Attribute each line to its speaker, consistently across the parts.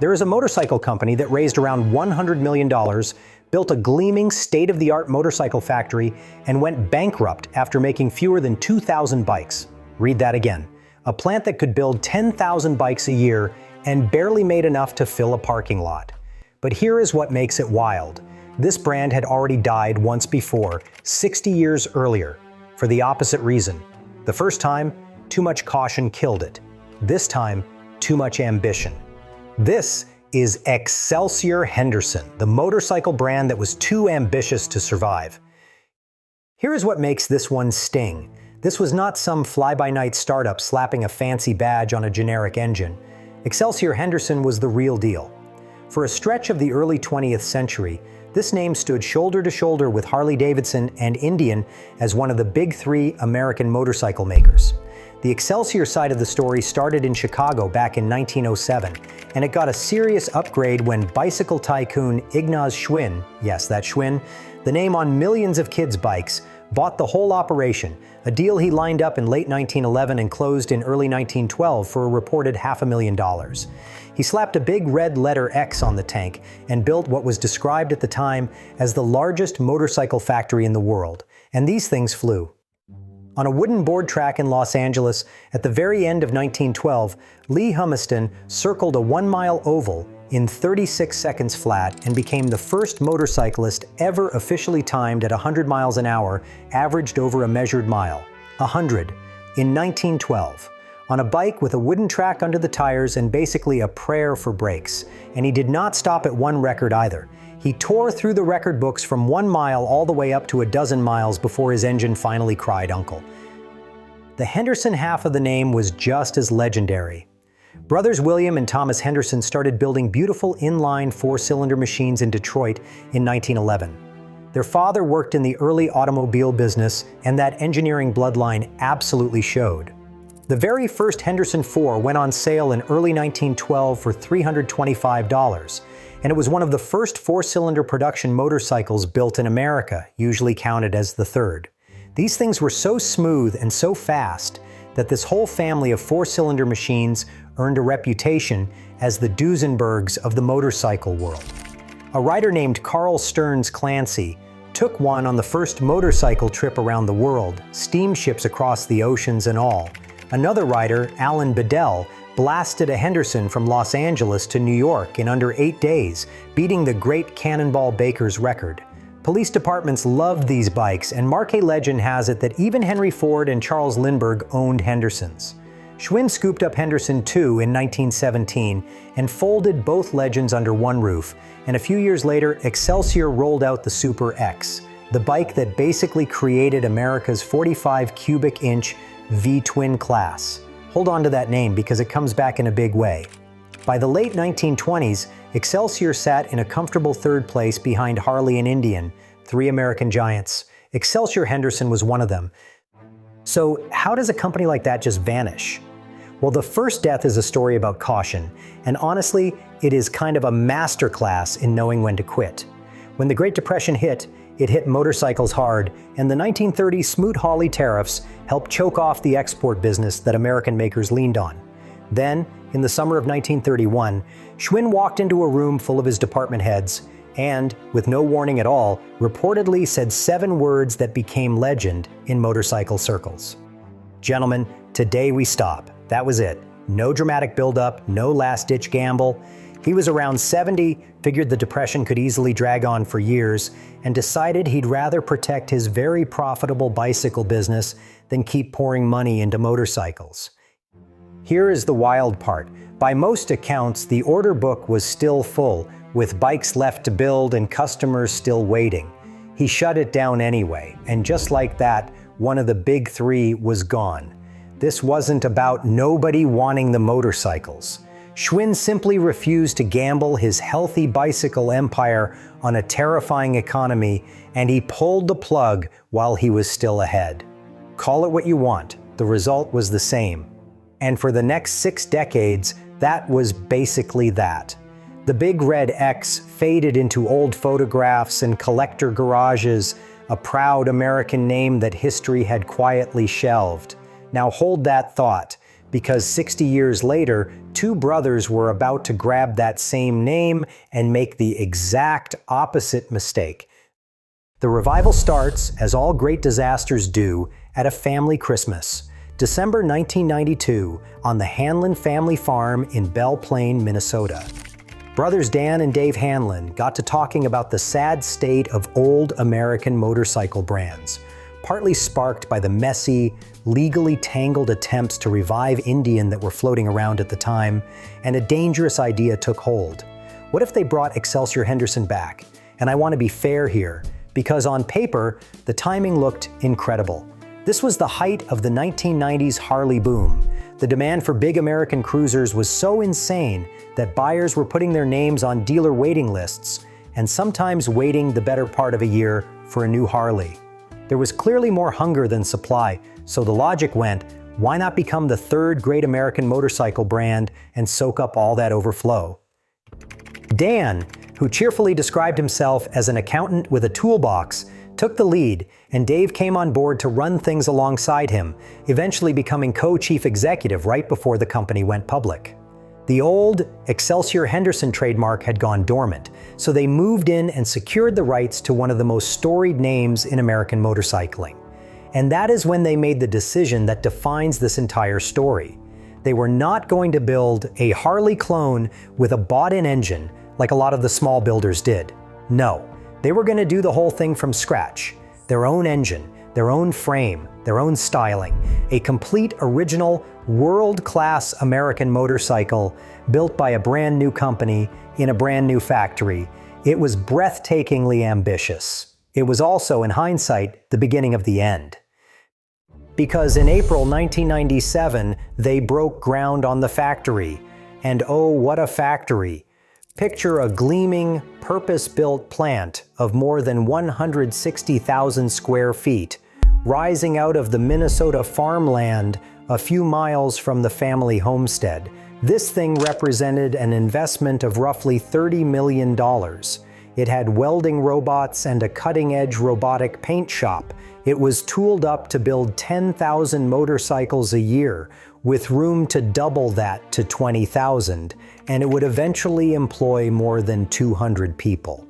Speaker 1: There is a motorcycle company that raised around $100 million, built a gleaming, state-of-the-art motorcycle factory, and went bankrupt after making fewer than 2,000 bikes. Read that again. A plant that could build 10,000 bikes a year and barely made enough to fill a parking lot. But here is what makes it wild. This brand had already died once before, 60 years earlier, for the opposite reason. The first time, too much caution killed it. This time, too much ambition. This is Excelsior Henderson, the motorcycle brand that was too ambitious to survive. Here is what makes this one sting. This was not some fly-by-night startup slapping a fancy badge on a generic engine. Excelsior Henderson was the real deal. For a stretch of the early 20th century, this name stood shoulder to shoulder with Harley-Davidson and Indian as one of the big three American motorcycle makers. The Excelsior side of the story started in Chicago back in 1907, and it got a serious upgrade when bicycle tycoon Ignaz Schwinn, yes, that Schwinn, the name on millions of kids' bikes, bought the whole operation, a deal he lined up in late 1911 and closed in early 1912 for a reported $500,000. He slapped a big red letter X on the tank and built what was described at the time as the largest motorcycle factory in the world, and these things flew. On a wooden board track in Los Angeles, at the very end of 1912, Lee Humiston circled a 1-mile oval in 36 seconds flat and became the first motorcyclist ever officially timed at 100 miles an hour, averaged over a measured mile. 100 in 1912. On a bike with a wooden track under the tires and basically a prayer for brakes. And he did not stop at one record either. He tore through the record books from 1 mile all the way up to a dozen miles before his engine finally cried uncle. The Henderson half of the name was just as legendary. Brothers William and Thomas Henderson started building beautiful inline 4-cylinder machines in Detroit in 1911. Their father worked in the early automobile business, and that engineering bloodline absolutely showed. The very first Henderson 4 went on sale in early 1912 for $325, and it was one of the first 4-cylinder production motorcycles built in America, usually counted as the third. These things were so smooth and so fast that this whole family of 4-cylinder machines earned a reputation as the Duesenbergs of the motorcycle world. A writer named Carl Stearns Clancy took one on the first motorcycle trip around the world, steamships across the oceans and all. Another writer, Alan Bedell, blasted a Henderson from Los Angeles to New York in under 8 days, beating the great Cannonball Baker's record. Police departments loved these bikes, and marquee legend has it that even Henry Ford and Charles Lindbergh owned Hendersons. Schwinn scooped up Henderson 2 in 1917 and folded both legends under one roof, and a few years later, Excelsior rolled out the Super X, the bike that basically created America's 45 cubic inch V-twin class. Hold on to that name because it comes back in a big way. By the late 1920s, Excelsior sat in a comfortable third place behind Harley and Indian, three American giants. Excelsior Henderson was one of them. So how does a company like that just vanish? Well, the first death is a story about caution, and honestly, it is kind of a masterclass in knowing when to quit. When the Great Depression hit, it hit motorcycles hard, and the 1930 Smoot-Hawley tariffs helped choke off the export business that American makers leaned on. Then, in the summer of 1931, Schwinn walked into a room full of his department heads and, with no warning at all, reportedly said 7 words that became legend in motorcycle circles. "Gentlemen, today we stop." That was it. No dramatic buildup, no last-ditch gamble. He was around 70, figured the Depression could easily drag on for years, and decided he'd rather protect his very profitable bicycle business than keep pouring money into motorcycles. Here is the wild part. By most accounts, the order book was still full, with bikes left to build and customers still waiting. He shut it down anyway, and just like that, one of the big three was gone. This wasn't about nobody wanting the motorcycles. Schwinn simply refused to gamble his healthy bicycle empire on a terrifying economy, and he pulled the plug while he was still ahead. Call it what you want, the result was the same. And for the next 6 decades, that was basically that. The big red X faded into old photographs and collector garages, a proud American name that history had quietly shelved. Now hold that thought, because 60 years later, two brothers were about to grab that same name and make the exact opposite mistake. The revival starts, as all great disasters do, at a family Christmas. December 1992, on the Hanlon family farm in Belle Plaine, Minnesota. Brothers Dan and Dave Hanlon got to talking about the sad state of old American motorcycle brands, partly sparked by the messy, legally tangled attempts to revive Indian that were floating around at the time, and a dangerous idea took hold. What if they brought Excelsior Henderson back? And I want to be fair here, because on paper, the timing looked incredible. This was the height of the 1990s Harley boom. The demand for big American cruisers was so insane that buyers were putting their names on dealer waiting lists, and sometimes waiting the better part of a year for a new Harley. There was clearly more hunger than supply, so the logic went, why not become the third great American motorcycle brand and soak up all that overflow? Dan, who cheerfully described himself as an accountant with a toolbox, took the lead, and Dave came on board to run things alongside him, eventually becoming co-chief executive right before the company went public. The old Excelsior Henderson trademark had gone dormant, so they moved in and secured the rights to one of the most storied names in American motorcycling. And that is when they made the decision that defines this entire story. They were not going to build a Harley clone with a bought-in engine like a lot of the small builders did. No, they were going to do the whole thing from scratch. Their own engine, their own frame, their own styling. A complete original, world-class American motorcycle built by a brand new company in a brand new factory. It was breathtakingly ambitious. It was also, in hindsight, the beginning of the end. Because in April 1997, they broke ground on the factory. And oh, what a factory! Picture a gleaming, purpose-built plant of more than 160,000 square feet, rising out of the Minnesota farmland a few miles from the family homestead. This thing represented an investment of roughly $30 million. It had welding robots and a cutting-edge robotic paint shop. It was tooled up to build 10,000 motorcycles a year, with room to double that to 20,000, and it would eventually employ more than 200 people.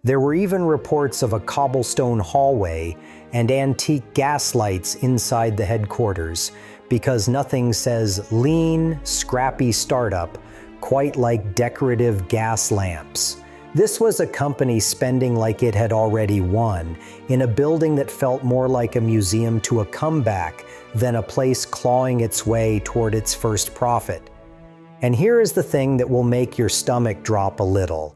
Speaker 1: There were even reports of a cobblestone hallway and antique gas lights inside the headquarters, because nothing says lean, scrappy startup quite like decorative gas lamps. This was a company spending like it had already won, in a building that felt more like a museum to a comeback than a place clawing its way toward its first profit. And here is the thing that will make your stomach drop a little.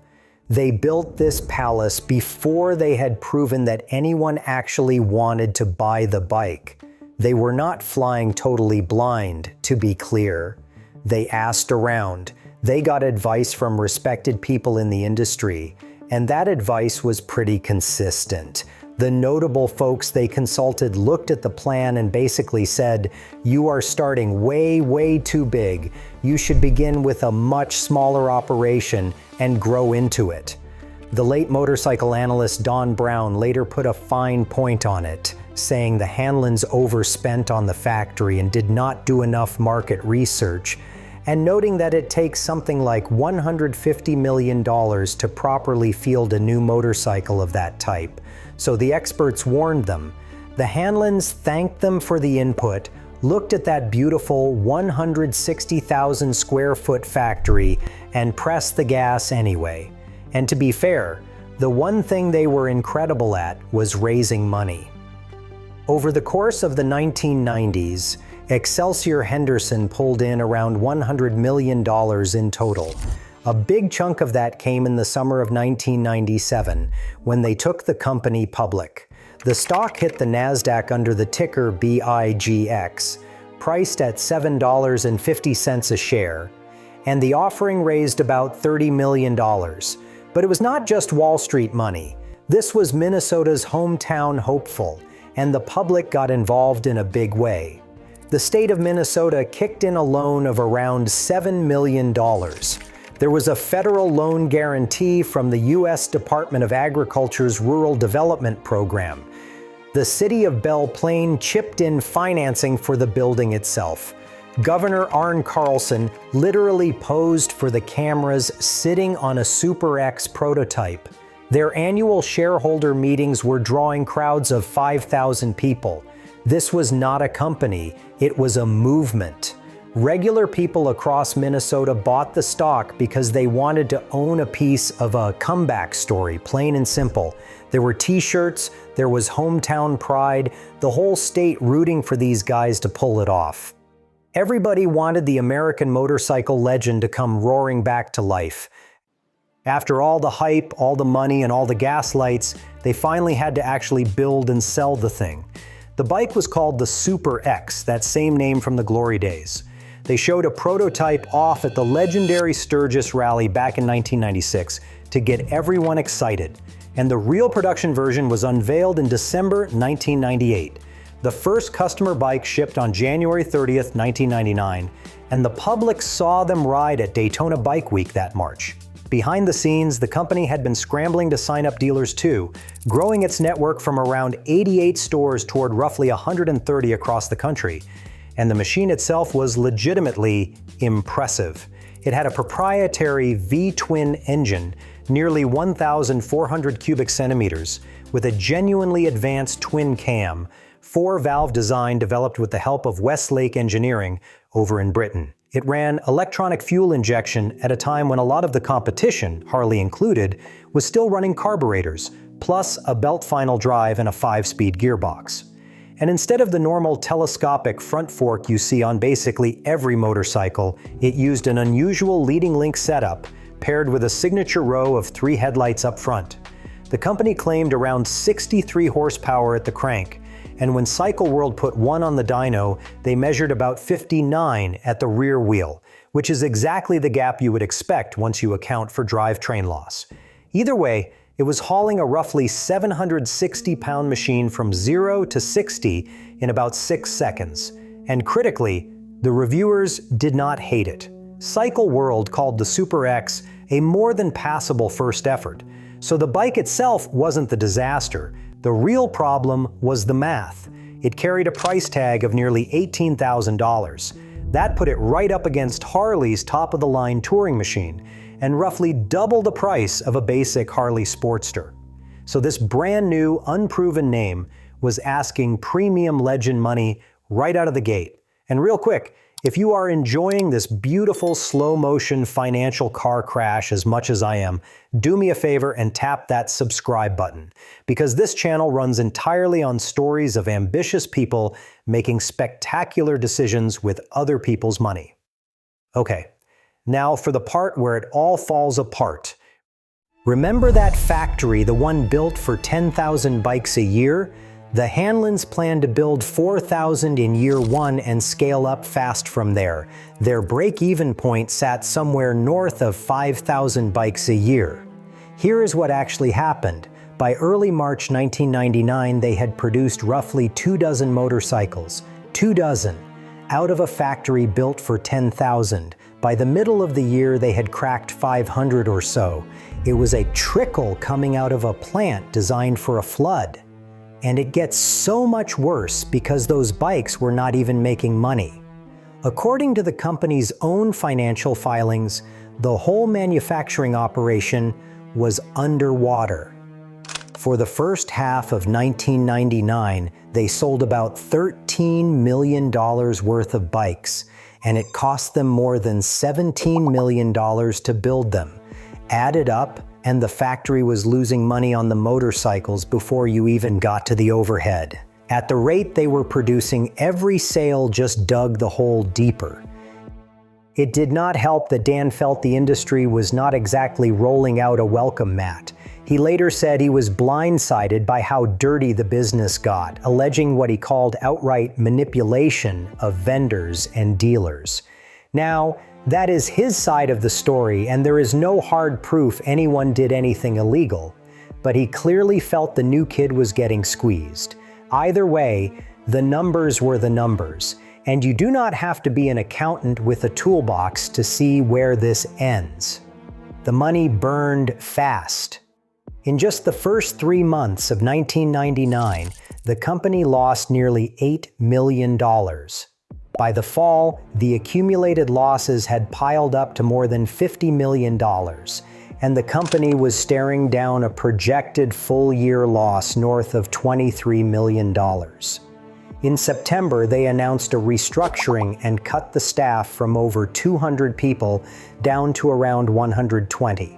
Speaker 1: They built this palace before they had proven that anyone actually wanted to buy the bike. They were not flying totally blind, to be clear. They asked around. They got advice from respected people in the industry, and that advice was pretty consistent. The notable folks they consulted looked at the plan and basically said, "You are starting way too big. You should begin with a much smaller operation and grow into it." The late motorcycle analyst Don Brown later put a fine point on it, saying the Hanlons overspent on the factory and did not do enough market research, and noting that it takes something like $150 million to properly field a new motorcycle of that type. So the experts warned them. The Hanlons thanked them for the input, looked at that beautiful 160,000 square foot factory, and pressed the gas anyway. And to be fair, the one thing they were incredible at was raising money. Over the course of the 1990s, Excelsior Henderson pulled in around $100 million in total. A big chunk of that came in the summer of 1997, when they took the company public. The stock hit the NASDAQ under the ticker BIGX, priced at $7.50 a share, and the offering raised about $30 million. But it was not just Wall Street money. This was Minnesota's hometown hopeful, and the public got involved in a big way. The state of Minnesota kicked in a loan of around $7 million. There was a federal loan guarantee from the U.S. Department of Agriculture's Rural Development Program. The city of Belle Plaine chipped in financing for the building itself. Governor Arne Carlson literally posed for the cameras sitting on a Super X prototype. Their annual shareholder meetings were drawing crowds of 5,000 people. This was not a company, it was a movement. Regular people across Minnesota bought the stock because they wanted to own a piece of a comeback story, plain and simple. There were t-shirts, there was hometown pride, the whole state rooting for these guys to pull it off. Everybody wanted the American motorcycle legend to come roaring back to life. After all the hype, all the money, and all the gaslights, they finally had to actually build and sell the thing. The bike was called the Super X, that same name from the glory days. They showed a prototype off at the legendary Sturgis rally back in 1996 to get everyone excited, and the real production version was unveiled in December 1998. The first customer bike shipped on January 30th, 1999, and the public saw them ride at Daytona Bike Week that March. Behind the scenes, the company had been scrambling to sign up dealers too, growing its network from around 88 stores toward roughly 130 across the country. And the machine itself was legitimately impressive. It had a proprietary V-twin engine, nearly 1,400 cubic centimeters, with a genuinely advanced twin cam, 4-valve design developed with the help of Westlake Engineering over in Britain. It ran electronic fuel injection at a time when a lot of the competition, Harley included, was still running carburetors, plus a belt final drive and a 5-speed gearbox. And instead of the normal telescopic front fork you see on basically every motorcycle, it used an unusual leading link setup paired with a signature row of 3 headlights up front. The company claimed around 63 horsepower at the crank, and when Cycle World put one on the dyno, they measured about 59 at the rear wheel, which is exactly the gap you would expect once you account for drivetrain loss. Either way, it was hauling a roughly 760-pound machine from 0 to 60 in about 6 seconds. And critically, the reviewers did not hate it. Cycle World called the Super X a more than passable first effort. So the bike itself wasn't the disaster. The real problem was the math. It carried a price tag of nearly $18,000. That put it right up against Harley's top-of-the-line touring machine, and roughly double the price of a basic Harley Sportster. So this brand new, unproven name was asking premium legend money right out of the gate. And real quick, if you are enjoying this beautiful slow-motion financial car crash as much as I am, do me a favor and tap that subscribe button, because this channel runs entirely on stories of ambitious people making spectacular decisions with other people's money. Okay. Now for the part where it all falls apart. Remember that factory, the one built for 10,000 bikes a year? The Hanlons planned to build 4,000 in year 1 and scale up fast from there. Their break-even point sat somewhere north of 5,000 bikes a year. Here is what actually happened. By early March 1999, they had produced roughly 24 motorcycles. 24, out of a factory built for 10,000. By the middle of the year, they had cracked 500 or so. It was a trickle coming out of a plant designed for a flood. And it gets so much worse because those bikes were not even making money. According to the company's own financial filings, the whole manufacturing operation was underwater. For the first half of 1999, they sold about $13 million worth of bikes, and it cost them more than $17 million to build them. Added up, and the factory was losing money on the motorcycles before you even got to the overhead. At the rate they were producing, every sale just dug the hole deeper. It did not help that Dan felt the industry was not exactly rolling out a welcome mat. He later said he was blindsided by how dirty the business got, alleging what he called outright manipulation of vendors and dealers. Now, that is his side of the story, and there is no hard proof anyone did anything illegal, but he clearly felt the new kid was getting squeezed. Either way, the numbers were the numbers, and you do not have to be an accountant with a toolbox to see where this ends. The money burned fast. In just the first 3 months of 1999, the company lost nearly $8 million. By the fall, the accumulated losses had piled up to more than $50 million, and the company was staring down a projected full-year loss north of $23 million. In September, they announced a restructuring and cut the staff from over 200 people down to around 120.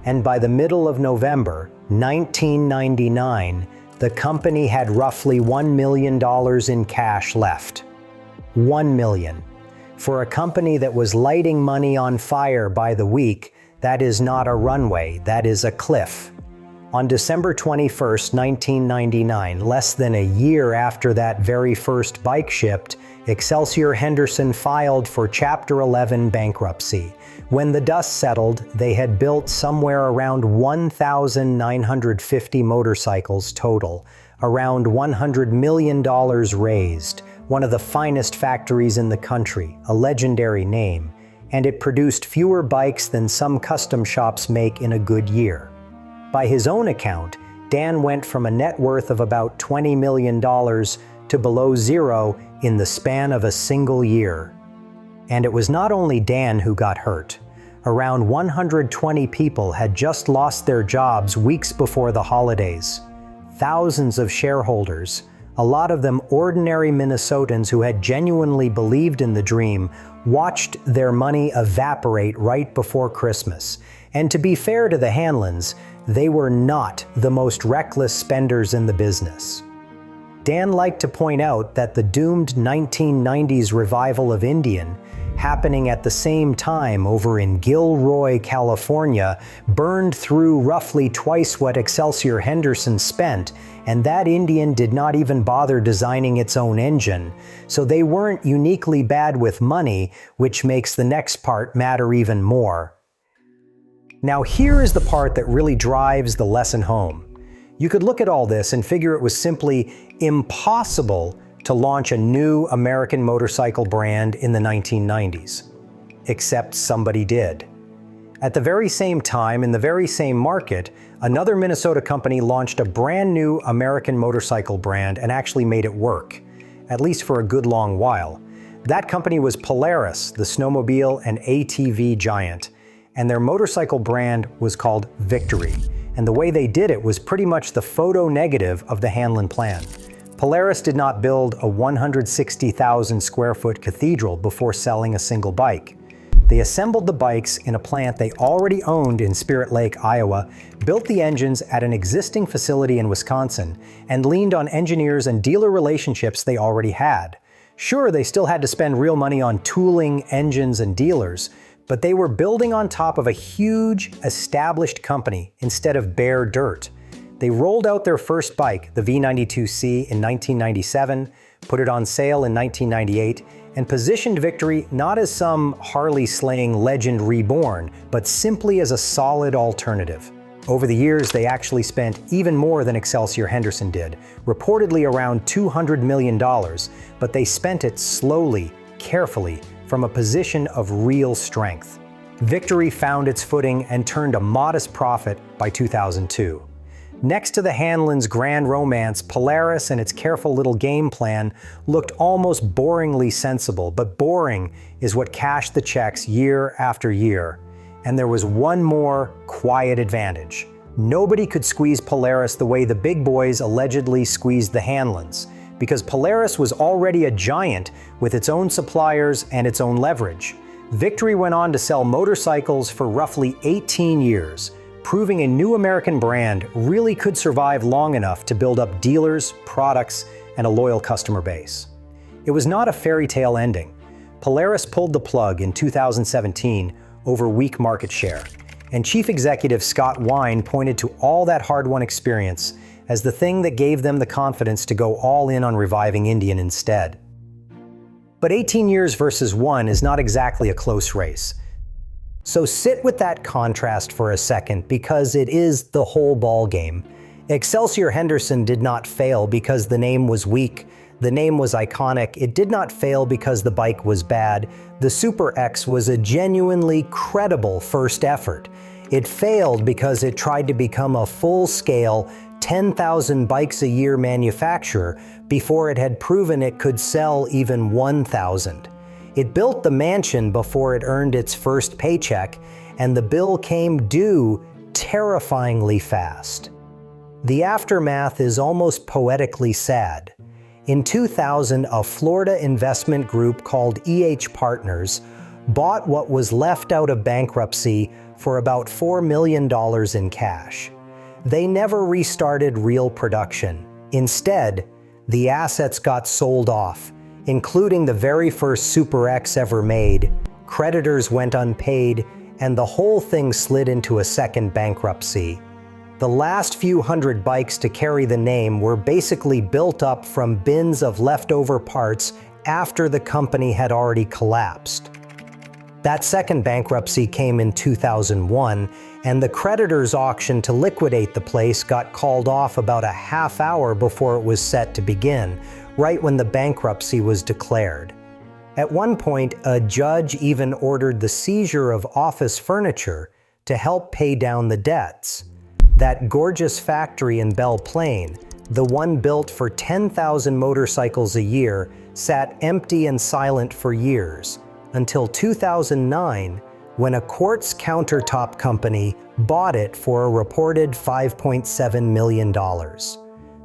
Speaker 1: And by the middle of November, 1999, the company had roughly $1 million in cash left. $1 million. For a company that was lighting money on fire by the week, that is not a runway, that is a cliff. On December 21, 1999, less than a year after that very first bike shipped, Excelsior Henderson filed for Chapter 11 bankruptcy. When the dust settled, they had built somewhere around 1,950 motorcycles total, around $100 million raised, one of the finest factories in the country, a legendary name, and it produced fewer bikes than some custom shops make in a good year. By his own account, Dan went from a net worth of about $20 million to below zero in the span of a single year. And it was not only Dan who got hurt. Around 120 people had just lost their jobs weeks before the holidays. Thousands of shareholders, a lot of them ordinary Minnesotans who had genuinely believed in the dream, watched their money evaporate right before Christmas. And to be fair to the Hanlons, they were not the most reckless spenders in the business. Dan liked to point out that the doomed 1990s revival of Indian, happening at the same time over in Gilroy, California, burned through roughly twice what Excelsior Henderson spent, and that Indian did not even bother designing its own engine, so they weren't uniquely bad with money, which makes the next part matter even more. Now here is the part that really drives the lesson home. You could look at all this and figure it was simply impossible to launch a new American motorcycle brand in the 1990s. Except somebody did. At the very same time, in the very same market, another Minnesota company launched a brand new American motorcycle brand and actually made it work, at least for a good long while. That company was Polaris, the snowmobile and ATV giant, and their motorcycle brand was called Victory. And the way they did it was pretty much the photo negative of the Hanlon plan. Polaris did not build a 160,000 square foot cathedral before selling a single bike. They assembled the bikes in a plant they already owned in Spirit Lake, Iowa, built the engines at an existing facility in Wisconsin, and leaned on engineers and dealer relationships they already had. Sure, they still had to spend real money on tooling, engines, and dealers, but they were building on top of a huge, established company instead of bare dirt. They rolled out their first bike, the V92C, in 1997, put it on sale in 1998, and positioned Victory not as some Harley-slaying legend reborn, but simply as a solid alternative. Over the years, they actually spent even more than Excelsior Henderson did, reportedly around $200 million, but they spent it slowly, carefully, from a position of real strength. Victory found its footing and turned a modest profit by 2002. Next to the Hanlons' grand romance, Polaris and its careful little game plan looked almost boringly sensible, but boring is what cashed the checks year after year. And there was one more quiet advantage. Nobody could squeeze Polaris the way the big boys allegedly squeezed the Hanlons, because Polaris was already a giant with its own suppliers and its own leverage. Victory went on to sell motorcycles for roughly 18 years, proving a new American brand really could survive long enough to build up dealers, products, and a loyal customer base. It was not a fairy tale ending. Polaris pulled the plug in 2017 over weak market share, and Chief Executive Scott Wine pointed to all that hard-won experience as the thing that gave them the confidence to go all in on reviving Indian instead. But 18 years versus 1 is not exactly a close race. So sit with that contrast for a second, because it is the whole ball game. Excelsior Henderson did not fail because the name was weak. The name was iconic. It did not fail because the bike was bad. The Super X was a genuinely credible first effort. It failed because it tried to become a full-scale, 10,000 bikes a year manufacturer before it had proven it could sell even 1,000. It built the mansion before it earned its first paycheck, and the bill came due terrifyingly fast. The aftermath is almost poetically sad. In 2000, a Florida investment group called Partners bought what was left out of bankruptcy for about $4 million in cash. They never restarted real production. Instead, the assets got sold off, including the very first Super X ever made. Creditors went unpaid, and the whole thing slid into a second bankruptcy. The last few hundred bikes to carry the name were basically built up from bins of leftover parts after the company had already collapsed. That second bankruptcy came in 2001, and the creditors' auction to liquidate the place got called off about a half hour before it was set to begin, right when the bankruptcy was declared. At one point, a judge even ordered the seizure of office furniture to help pay down the debts. That gorgeous factory in Belle Plaine, the one built for 10,000 motorcycles a year, sat empty and silent for years, until 2009, when a quartz countertop company bought it for a reported $5.7 million.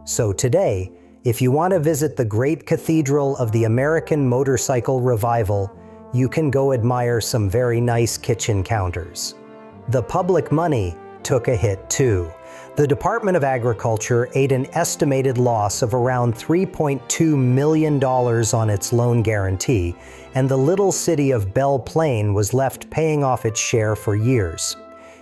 Speaker 1: So today, if you want to visit the great cathedral of the American motorcycle revival, you can go admire some very nice kitchen counters. The public money took a hit too. The Department of Agriculture ate an estimated loss of around $3.2 million on its loan guarantee, and the little city of Belle Plaine was left paying off its share for years.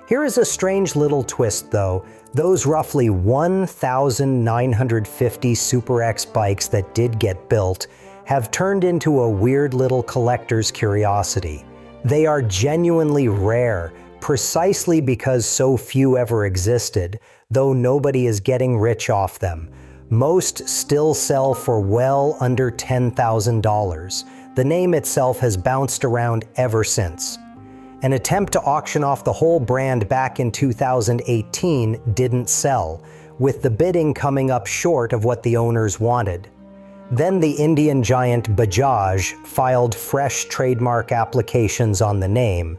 Speaker 1: Here is a strange little twist though. Those roughly 1,950 Super X bikes that did get built have turned into a weird little collector's curiosity. They are genuinely rare, precisely because so few ever existed, though nobody is getting rich off them. Most still sell for well under $10,000. The name itself has bounced around ever since. An attempt to auction off the whole brand back in 2018 didn't sell, with the bidding coming up short of what the owners wanted. Then the Indian giant Bajaj filed fresh trademark applications on the name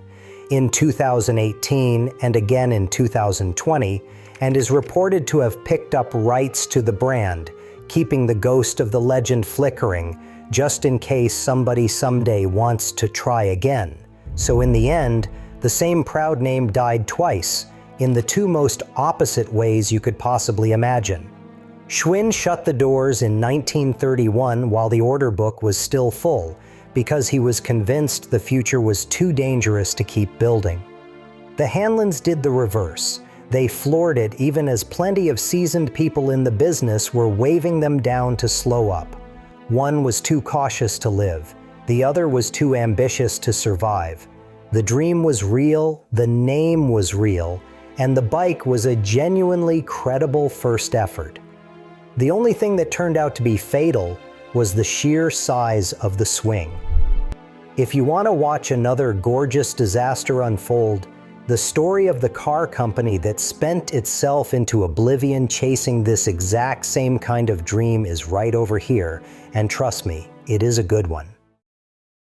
Speaker 1: in 2018 and again in 2020, and is reported to have picked up rights to the brand, keeping the ghost of the legend flickering, just in case somebody someday wants to try again. So in the end, the same proud name died twice, in the two most opposite ways you could possibly imagine. Schwinn shut the doors in 1931 while the order book was still full, because he was convinced the future was too dangerous to keep building. The Hanlons did the reverse. They floored it even as plenty of seasoned people in the business were waving them down to slow up. One was too cautious to live. The other was too ambitious to survive. The dream was real, the name was real, and the bike was a genuinely credible first effort. The only thing that turned out to be fatal was the sheer size of the swing. If you want to watch another gorgeous disaster unfold, the story of the car company that spent itself into oblivion chasing this exact same kind of dream is right over here, and trust me, it is a good one.